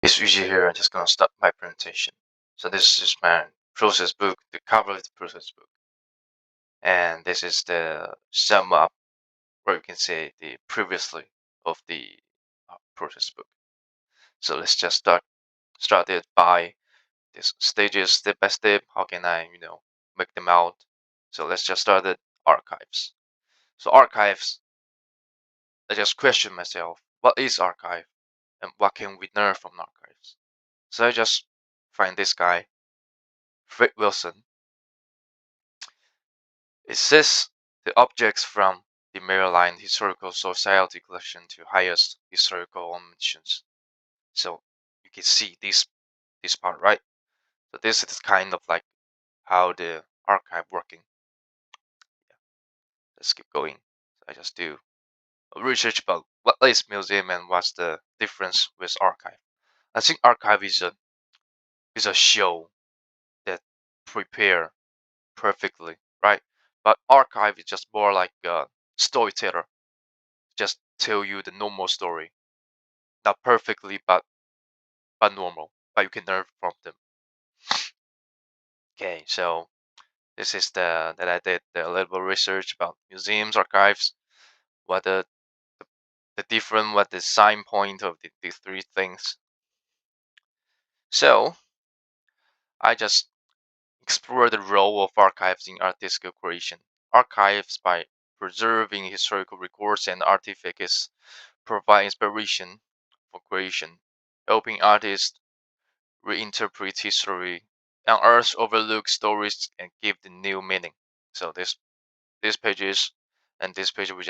It's Yujie here. I'm just gonna start my presentation. So this is my process book, the cover of the process book, and this is the sum up, or you can say the previously of the process book. So let's just start it by these stages, step by step. How can I, make them out? So let's just start the archives. So archives, I just question myself: what is archive, and what can we learn from archives? So I just find this guy, Fred Wilson. It says the objects from the Maryland Historical Society collection to highest historical mentions. So you can see this part, right? So this is kind of like how the archive working. Yeah, let's keep going. So I just do a research about what is museum and what's the difference with archive. I think archive is a show that prepare perfectly, right? But archive is just more like a storyteller, just tell you the normal story, not perfectly, but normal, but you can learn from them. Okay, so this is the that I did a little bit of research about museums, archives, what the different, what the sign point of the three things. So I just explore the role of archives in artistic creation. Archives, by preserving historical records and artifacts, provide inspiration for creation, helping artists reinterpret history, unearth overlooked stories, and give the new meaning. So this pages and this page I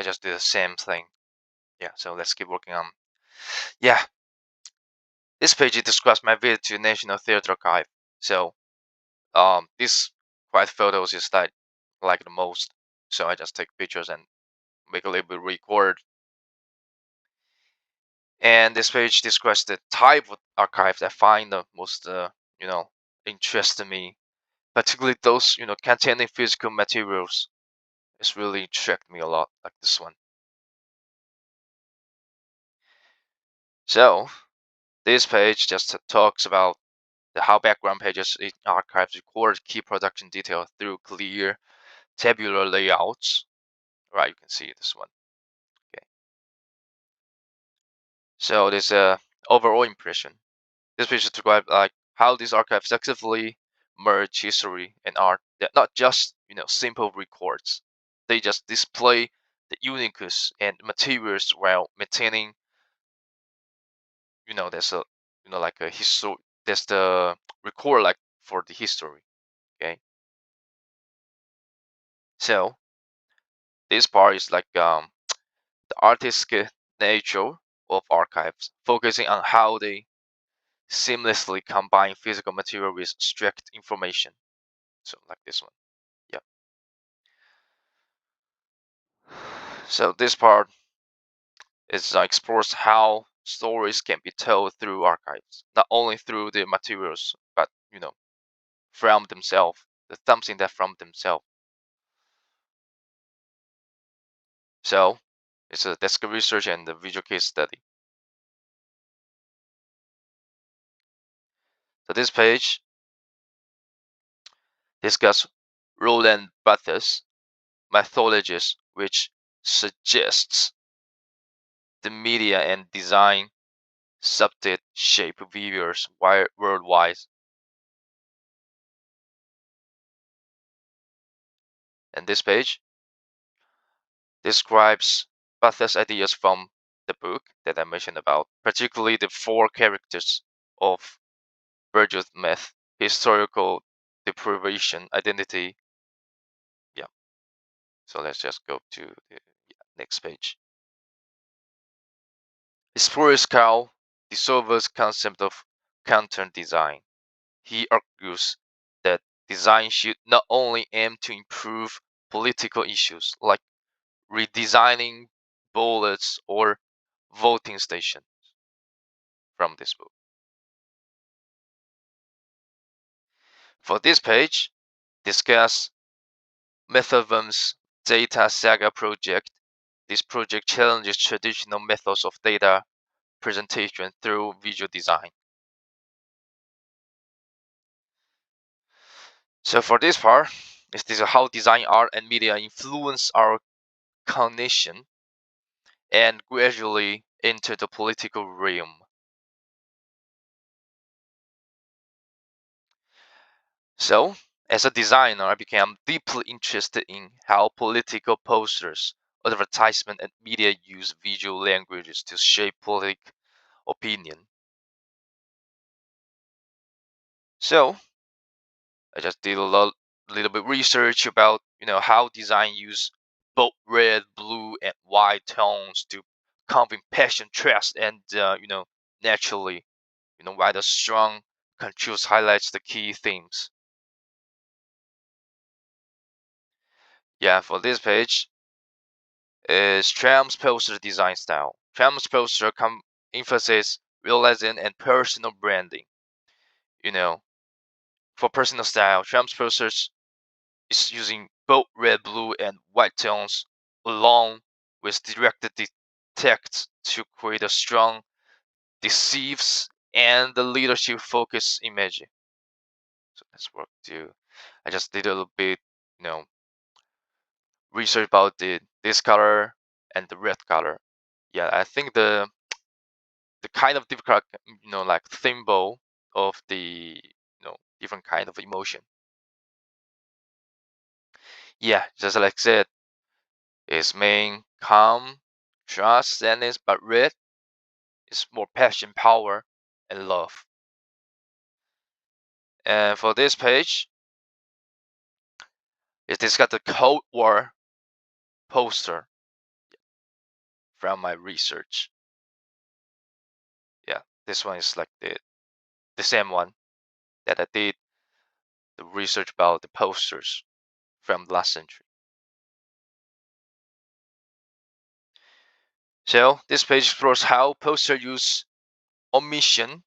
just did the same thing. Yeah. So let's keep working on. Yeah. This page describes my visit to National Theatre Archive. So this quiet photos is like the most. So I just take pictures and make a little bit record. And this page describes the type of archives I find the most you know interest me, particularly those containing physical materials. It's really attracted me a lot, like this one. So this page just talks about how background pages in archives record key production detail through clear tabular layouts. Right, you can see this one. Okay. So there's a overall impression. This page describes like how these archives successfully merge history and art. They're not just simple records. They just display the uniqueness and materials while maintaining there's a like a history. There's the record like for the history. Okay. So this part is like the artistic nature of archives, focusing on how they seamlessly combine physical material with strict information. So like this one. Yeah. So this part is explores how stories can be told through archives, not only through the materials, but from themselves, the something that from themselves. So it's a desk research and the visual case study. So this page discuss Roland Barthes' methodologies, which suggests the media and design subtle shape viewers worldwide. And this page describes Barthes' ideas from the book that I mentioned about, particularly the four characters of Virgil's myth, historical deprivation, identity. Yeah. So let's just go to the next page. Explores Carl Dissolver's concept of content design. He argues that design should not only aim to improve political issues like redesigning bullets or voting stations from this book. For this page, discuss Methavum's Data Saga project. This project challenges traditional methods of data presentation through visual design. So for this part, is this how design, art, and media influence our cognition and gradually enter the political realm. So, as a designer, I became deeply interested in how political posters, advertisement, and media use visual languages to shape public opinion. So, I just did a little bit research about how design use both red, blue, and white tones to convey passion, trust, and naturally, why the strong contrast highlights the key themes. Yeah, for this page is Trump's poster design style. Trump's poster emphasizes realism and personal branding. You know, for personal style, Trump's posters is using both red, blue, and white tones along with directed text to create a strong, deceives, and the leadership focused image. So that's work too. I just did a little bit, you know, research about this color and the red color. Yeah, I think the kind of difficult, like symbol of the different kind of emotion. Yeah, just like I said, it's main calm, trust, sadness, but red is more passion, power, and love. And for this page, is this got the Cold War poster from my research. Yeah, this one is like the same one that I did the research about the posters from last century. So this page explores how posters use omission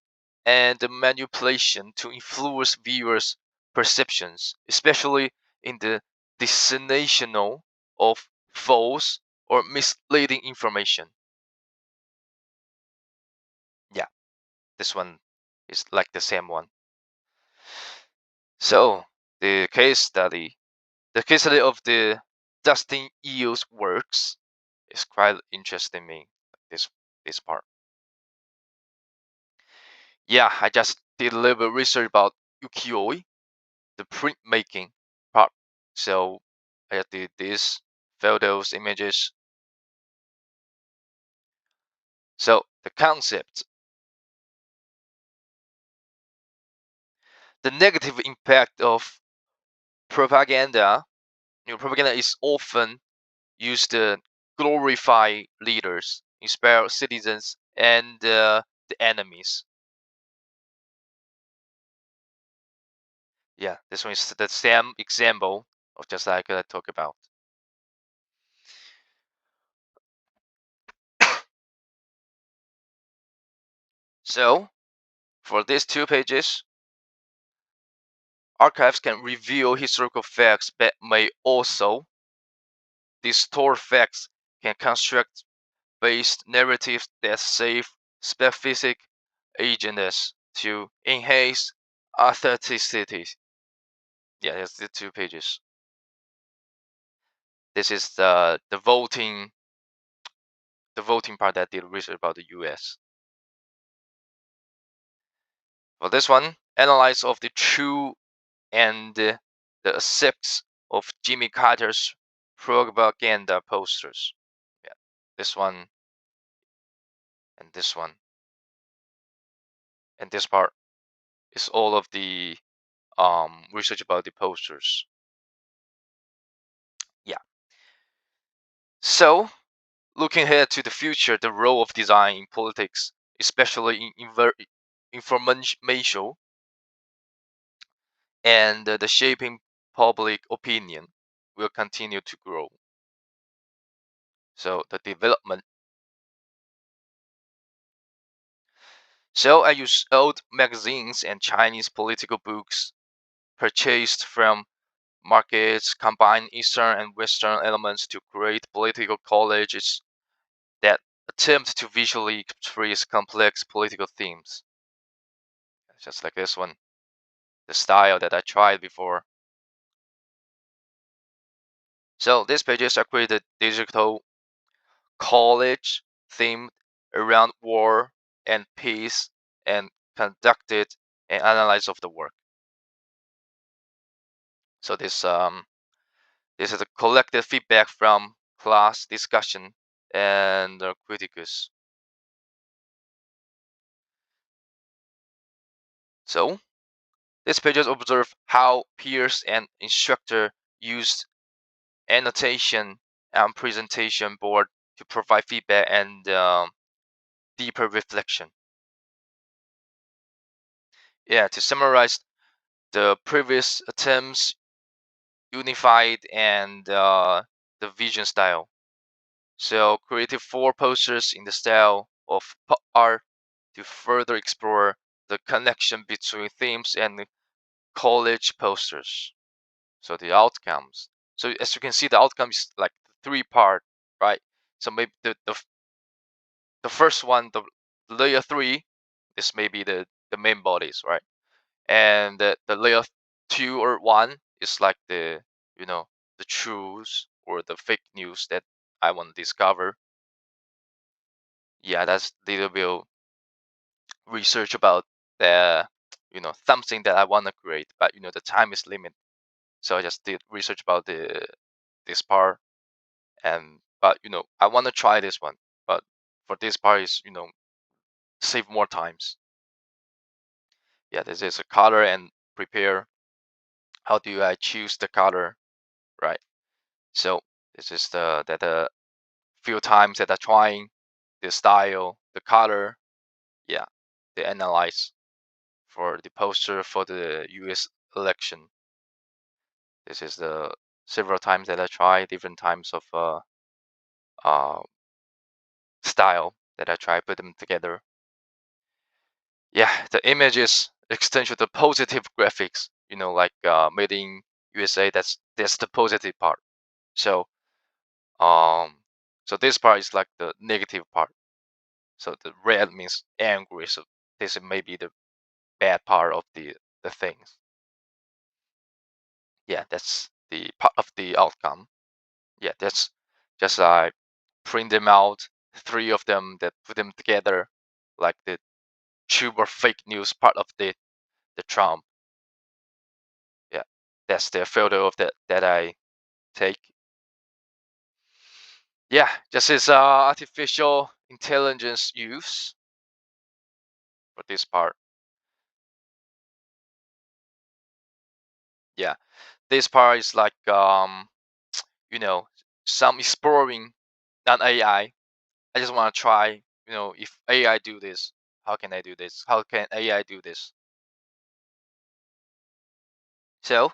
and manipulation to influence viewers' perceptions, especially in the dissemination of false or misleading information. Yeah, this one is like the same one. So the case study of the Dustin Eels works is quite interesting me. This part. Yeah, I just did a little bit of research about ukiyo-e, the printmaking part. So I did this photos, images. So the concept, the negative impact of propaganda. Propaganda is often used to glorify leaders, inspire citizens, and the enemies. Yeah, this one is the same example of just like I talk about. So for these two pages, archives can reveal historical facts but may also distort facts, can construct based narratives that serve specific agendas to enhance authenticity. Yeah, that's the two pages. This is the voting part that did research about the U.S. For this one, analyze of the true and the accepts of Jimmy Carter's propaganda posters. Yeah, this one and this one and this part is all of the research about the posters. Yeah. So looking ahead to the future, the role of design in politics, especially in information and the shaping public opinion, will continue to grow. So the development. So I use old magazines and Chinese political books purchased from markets, combine Eastern and Western elements to create political colleges that attempt to visually express complex political themes, just like this one, the style that I tried before. So these pages are created digital college themed around war and peace and conducted an analysis of the work. So this is a collective feedback from class discussion and criticus. So these pages observe how peers and instructor used annotation and presentation board to provide feedback and deeper reflection. Yeah, to summarize, the previous attempts unified and the vision style. So created four posters in the style of pop art to further explore the connection between themes and college posters. So the outcomes. So as you can see, the outcome is like three part, right? So maybe the first one, the layer three, is maybe the main bodies, right? And the layer two or one is like the truths or the fake news that I want to discover. Yeah, that's little bit research about the something that I want to create, but the time is limited, so I just did research about the this part. And but I want to try this one, but for this part is save more times. Yeah, this is a color and prepare. How do I choose the color, right? So this is the few times that I trying the style, the color. Yeah, they analyze for the poster for the U.S. election. This is the several times that I try different times of uh, style that I try put them together. Yeah, the images extension, the positive graphics. Like made in USA. That's the positive part. So um, so this part is like the negative part. So the red means angry. So this is maybe the bad part of the things. Yeah, that's the part of the outcome. Yeah, that's just I print them out, three of them that put them together, like the true or fake news part of the Trump. Yeah, that's the photo of that I take. Yeah, just is artificial intelligence use for this part. Yeah, this part is like you know some exploring non AI. I just want to try, if AI do this, how can I do this? How can AI do this? So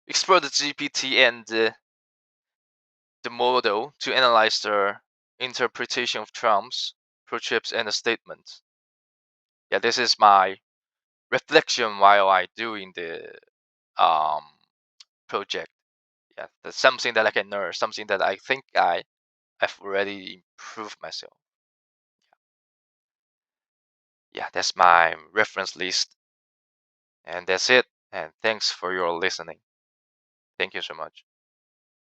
explore the GPT and the model to analyze the interpretation of Trump's pro-chips and the statements. Yeah, this is my reflection while I doing the um project. Yeah, that's something that I can learn, something that I think I've already improved myself. Yeah, that's my reference list, and that's it. And thanks for your listening. Thank you so much.